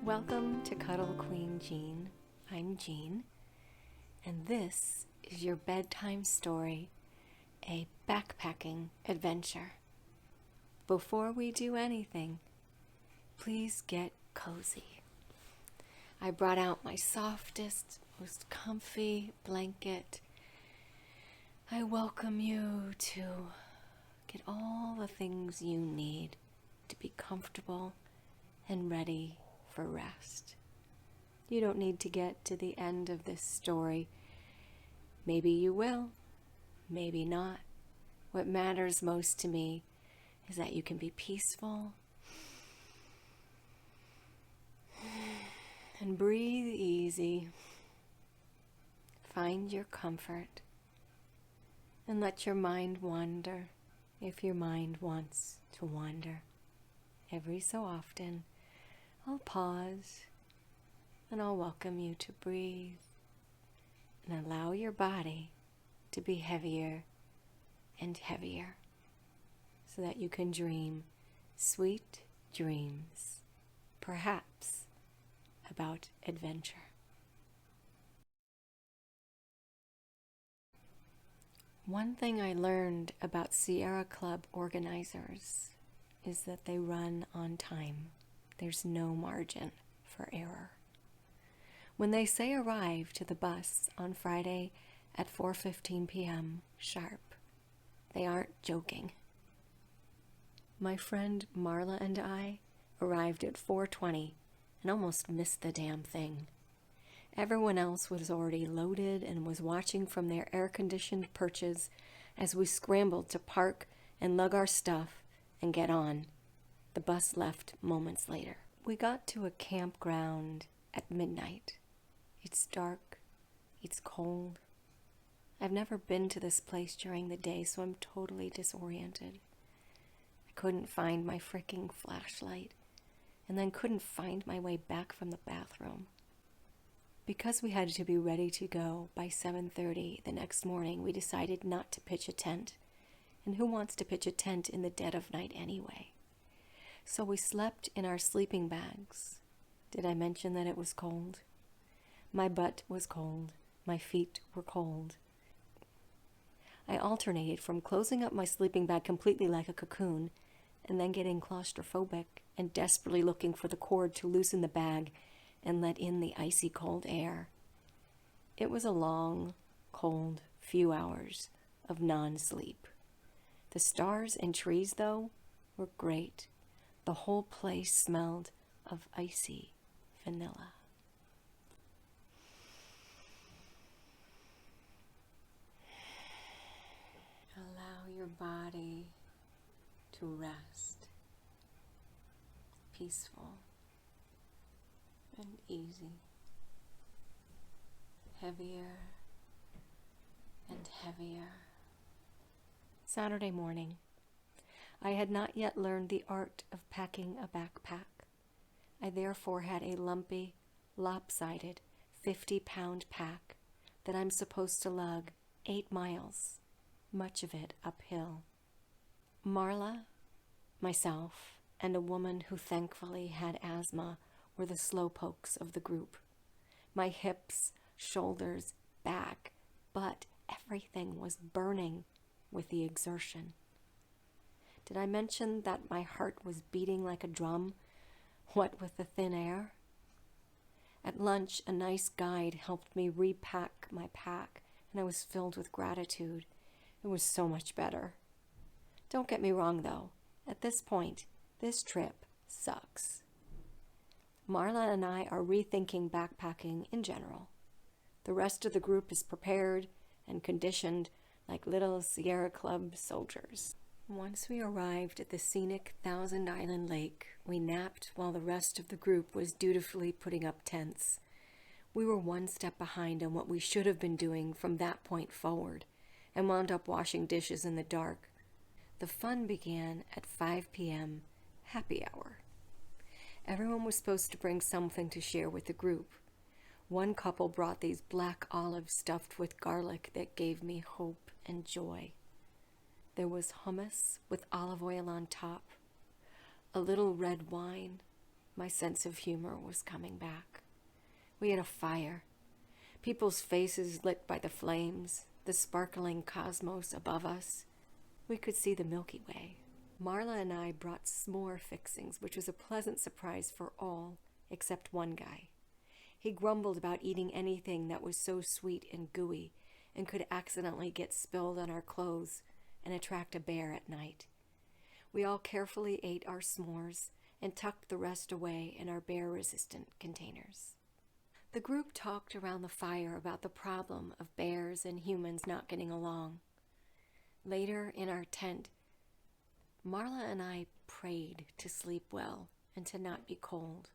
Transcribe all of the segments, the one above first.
Welcome to Cuddle Queen Jean. I'm Jean, and this is your bedtime story, a backpacking adventure. Before we do anything, please get cozy. I brought out my softest, most comfy blanket. I welcome you to get all the things you need to be comfortable and ready for rest. You don't need to get to the end of this story. Maybe you will, maybe not. What matters most to me is that you can be peaceful and breathe easy. Find your comfort and let your mind wander if your mind wants to wander. Every so often, I'll pause and I'll welcome you to breathe and allow your body to be heavier and heavier so that you can dream sweet dreams, perhaps about adventure. One thing I learned about Sierra Club organizers is that they run on time. There's no margin for error. When they say arrive to the bus on Friday at 4:15 p.m. sharp, they aren't joking. My friend Marla and I arrived at 4:20 and almost missed the damn thing. Everyone else was already loaded and was watching from their air-conditioned perches as we scrambled to park and lug our stuff and get on. The bus left moments later. We got to a campground at midnight. It's dark. It's cold. I've never been to this place during the day, so I'm totally disoriented. I couldn't find my freaking flashlight, and then couldn't find my way back from the bathroom. Because we had to be ready to go by 7:30 the next morning, we decided not to pitch a tent. And who wants to pitch a tent in the dead of night anyway? So we slept in our sleeping bags. Did I mention that it was cold? My butt was cold. My feet were cold. I alternated from closing up my sleeping bag completely like a cocoon and then getting claustrophobic and desperately looking for the cord to loosen the bag and let in the icy cold air. It was a long, cold few hours of non-sleep. The stars and trees, though, were great. The whole place smelled of icy vanilla. Allow your body to rest, peaceful and easy, heavier and heavier. Saturday morning. I had not yet learned the art of packing a backpack. I therefore had a lumpy, lopsided 50-pound pack that I'm supposed to lug 8 miles, much of it uphill. Marla, myself, and a woman who thankfully had asthma were the slowpokes of the group. My hips, shoulders, back, butt, everything was burning with the exertion. Did I mention that my heart was beating like a drum, what with the thin air? At lunch, a nice guide helped me repack my pack, and I was filled with gratitude. It was so much better. Don't get me wrong, though. At this point, this trip sucks. Marla and I are rethinking backpacking in general. The rest of the group is prepared and conditioned like little Sierra Club soldiers. Once we arrived at the scenic Thousand Island Lake, we napped while the rest of the group was dutifully putting up tents. We were one step behind on what we should have been doing from that point forward, and wound up washing dishes in the dark. The fun began at 5 p.m. happy hour. Everyone was supposed to bring something to share with the group. One couple brought these black olives stuffed with garlic that gave me hope and joy. There was hummus with olive oil on top, a little red wine, My sense of humor was coming back. We had a fire, people's faces lit by the flames, the sparkling cosmos above us. We could see the Milky Way. Marla and I brought s'more fixings, which was a pleasant surprise for all except one guy. He grumbled about eating anything that was so sweet and gooey and could accidentally get spilled on our clothes and attract a bear at night. We all carefully ate our s'mores and tucked the rest away in our bear-resistant containers. The group talked around the fire about the problem of bears and humans not getting along. Later, in our tent, Marla and I prayed to sleep well and to not be cold.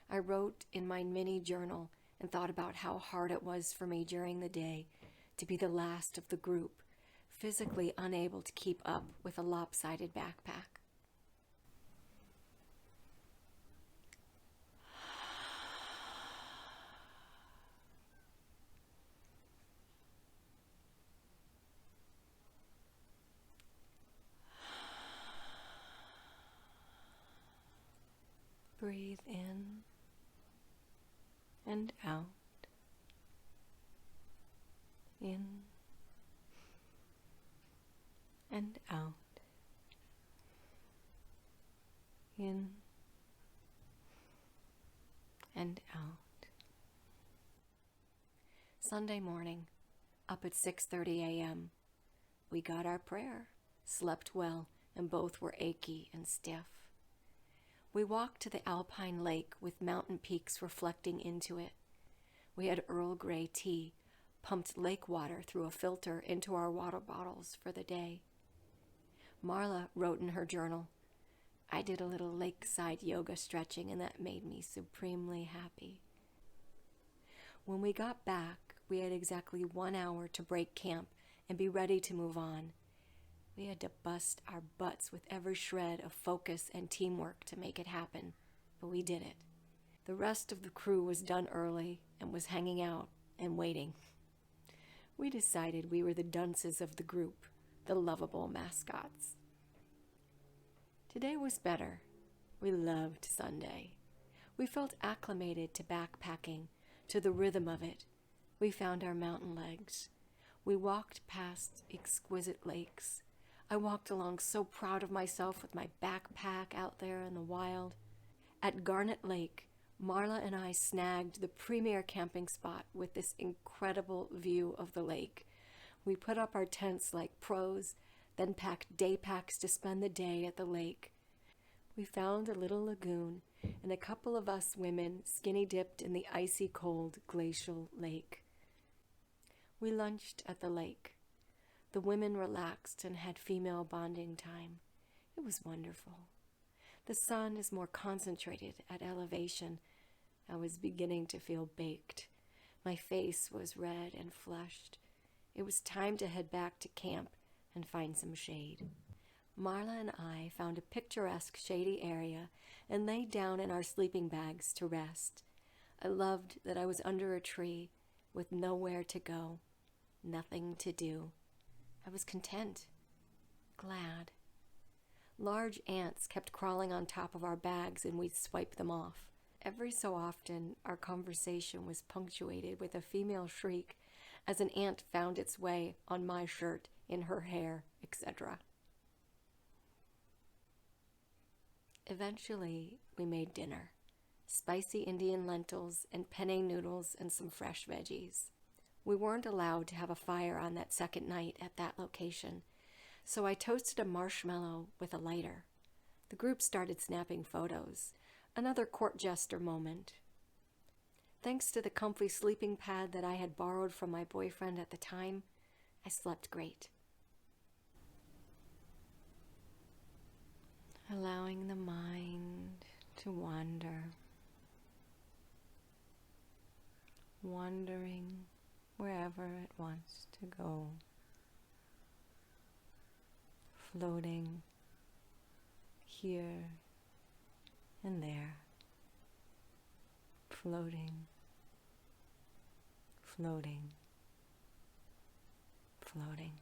I wrote in my mini journal and thought about how hard it was for me during the day to be the last of the group, physically unable to keep up with a lopsided backpack. Breathe in and out. In and out. In and out. Sunday morning, up at 6:30 a.m., we got our prayer, slept well, and both were achy and stiff. We walked to the alpine lake with mountain peaks reflecting into it. We had Earl Grey tea, pumped lake water through a filter into our water bottles for the day. Marla wrote in her journal, "I did a little lakeside yoga stretching and that made me supremely happy." When we got back, we had exactly 1 hour to break camp and be ready to move on. We had to bust our butts with every shred of focus and teamwork to make it happen, but we did it. The rest of the crew was done early and was hanging out and waiting. We decided we were the dunces of the group, the lovable mascots. Today was better. We loved Sunday. We felt acclimated to backpacking, to the rhythm of it. We found our mountain legs. We walked past exquisite lakes. I walked along so proud of myself with my backpack out there in the wild. At Garnet Lake, Marla and I snagged the premier camping spot with this incredible view of the lake. We put up our tents like pros, then packed day packs to spend the day at the lake. We found a little lagoon, and a couple of us women skinny dipped in the icy cold glacial lake. We lunched at the lake. The women relaxed and had female bonding time. It was wonderful. The sun is more concentrated at elevation. I was beginning to feel baked. My face was red and flushed. It was time to head back to camp and find some shade. Marla and I found a picturesque shady area and lay down in our sleeping bags to rest. I loved that I was under a tree with nowhere to go, nothing to do. I was content, glad. Large ants kept crawling on top of our bags and we'd swipe them off. Every so often, our conversation was punctuated with a female shriek as an ant found its way on my shirt, in her hair, etc. Eventually, we made dinner. Spicy Indian lentils and penne noodles and some fresh veggies. We weren't allowed to have a fire on that second night at that location, so I toasted a marshmallow with a lighter. The group started snapping photos. Another court jester moment. Thanks to the comfy sleeping pad that I had borrowed from my boyfriend at the time, I slept great. Allowing the mind to wander. Wandering wherever it wants to go. Floating here and there. Floating, floating, floating.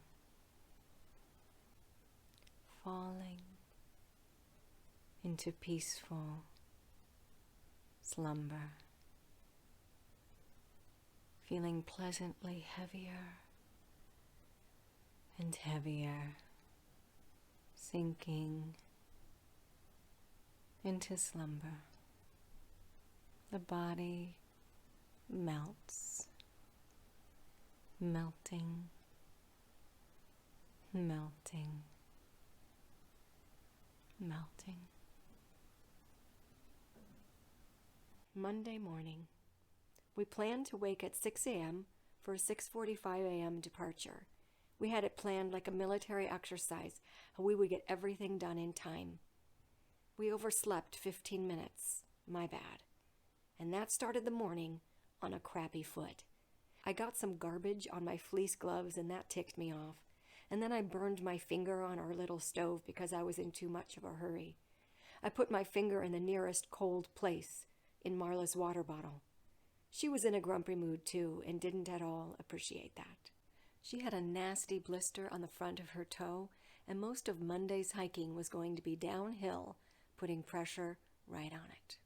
Falling into peaceful slumber, feeling pleasantly heavier and heavier, sinking into slumber. The body melts, melting, melting, melting. Monday morning. We planned to wake at 6 a.m. for a 6:45 a.m. departure. We had it planned like a military exercise, how we would get everything done in time. We overslept 15 minutes. My bad. And that started the morning on a crappy foot. I got some garbage on my fleece gloves and that ticked me off. And then I burned my finger on our little stove because I was in too much of a hurry. I put my finger in the nearest cold place, in Marla's water bottle. She was in a grumpy mood too and didn't at all appreciate that. She had a nasty blister on the front of her toe, and most of Monday's hiking was going to be downhill, putting pressure right on it.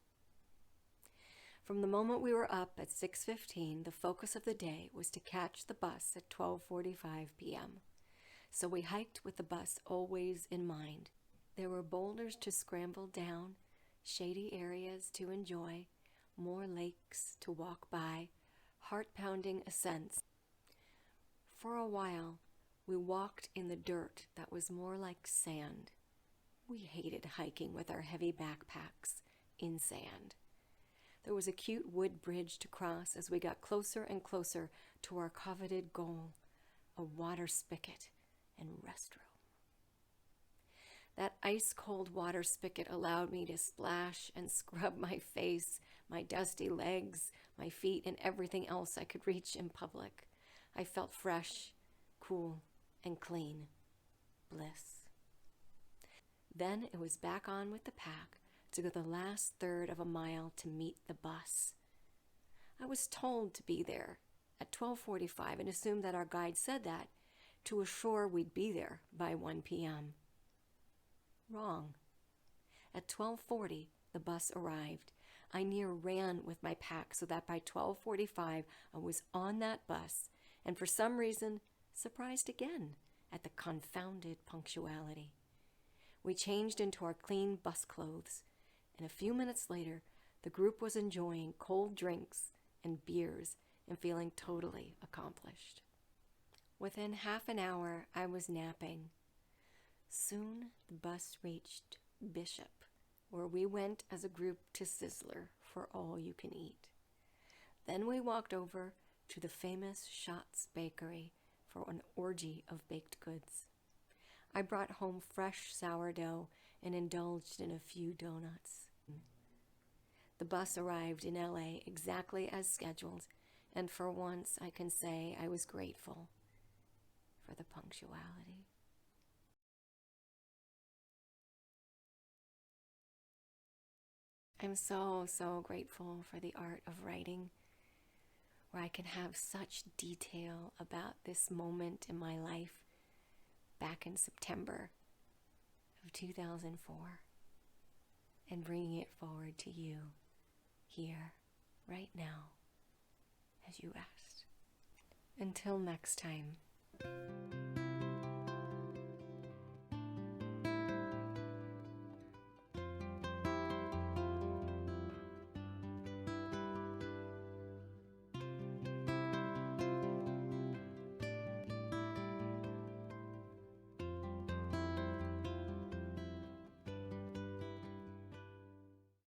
From the moment we were up at 6:15, the focus of the day was to catch the bus at 12:45 p.m. So we hiked with the bus always in mind. There were boulders to scramble down, shady areas to enjoy, more lakes to walk by, heart-pounding ascents. For a while, we walked in the dirt that was more like sand. We hated hiking with our heavy backpacks in sand. There was a cute wood bridge to cross as we got closer and closer to our coveted goal, a water spigot and restroom. That ice-cold water spigot allowed me to splash and scrub my face, my dusty legs, my feet, and everything else I could reach in public. I felt fresh, cool, and clean. Bliss. Then it was back on with the pack to go the last third of a mile to meet the bus. I was told to be there at 12:45 and assumed that our guide said that to assure we'd be there by 1 p.m. Wrong. At 12:40, the bus arrived. I near ran with my pack so that by 12:45 I was on that bus, and for some reason, surprised again at the confounded punctuality. We changed into our clean bus clothes, and a few minutes later, the group was enjoying cold drinks and beers and feeling totally accomplished. Within half an hour, I was napping. Soon, the bus reached Bishop, where we went as a group to Sizzler for all you can eat. Then we walked over to the famous Schatz Bakery for an orgy of baked goods. I brought home fresh sourdough and indulged in a few donuts. The bus arrived in LA exactly as scheduled, and for once I can say I was grateful for the punctuality. I'm so grateful for the art of writing, where I can have such detail about this moment in my life back in September of 2004 and bringing it forward to you here, right now, as you rest. Until next time.